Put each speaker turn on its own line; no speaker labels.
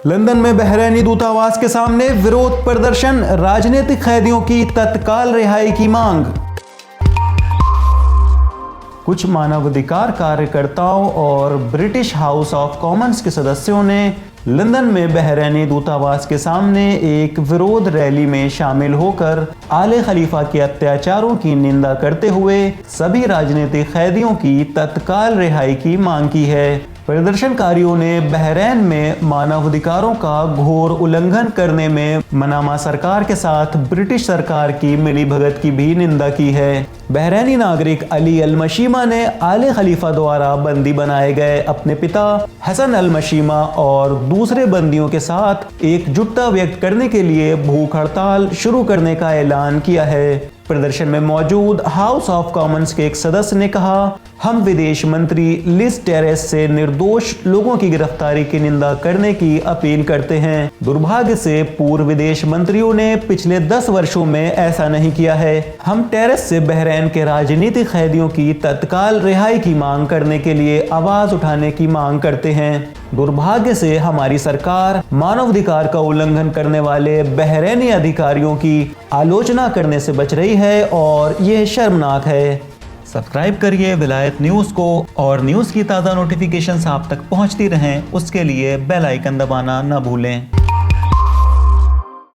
London में Bahraini दूतावास के सामने विरोध प्रदर्शन, राजनीतिक कैदियों की तत्काल रिहाई की मांग। कुछ मानवाधिकार कार्यकर्ताओं और ब्रिटिश हाउस ऑफ कॉमन्स के सदस्यों ने लंदन में बहरैनी दूतावास के सामने एक विरोध रैली में शामिल होकर आले खलीफा के अत्याचारों की निंदा करते हुए सभी राजनीतिक कैदियों की तत्काल रिहाई की मांग की है। प्रदर्शनकारियों ने बहरैन में मानवाधिकारों का घोर उल्लंघन करने में मनामा सरकार के साथ ब्रिटिश सरकार की मिलीभगत की भी निंदा की है। बहरैनी नागरिक अली अल मशीमा ने आले खलीफा द्वारा बंदी बनाए गए अपने पिता हसन अल मशीमा और दूसरे बंदियों के साथ एकजुटता व्यक्त करने के लिए भूख हड़ताल शुरू करने का ऐलान किया है। प्रदर्शन में मौजूद हाउस ऑफ कॉमन्स के एक सदस्य ने कहा, हम विदेश मंत्री लिज ट्रेस से निर्दोष लोगों की गिरफ्तारी की निंदा करने की अपील करते हैं। दुर्भाग्य से पूर्व विदेश मंत्रियों ने पिछले 10 वर्षों में ऐसा नहीं किया है। हम ट्रेस से बहरैन के राजनीतिक कैदियों की तत्काल रिहाई की मांग करने के लिए आवाज उठाने की मांग करते हैं। दुर्भाग्य से हमारी सरकार मानवाधिकार का उल्लंघन करने वाले बहरैनी अधिकारियों की आलोचना करने से बच रही है और यह शर्मनाक है। सब्सक्राइब करिए विलायत न्यूज़ को और न्यूज़ की ताज़ा नोटिफिकेशंस आप तक पहुंचती रहें, उसके लिए बेल आइकन दबाना न भूलें।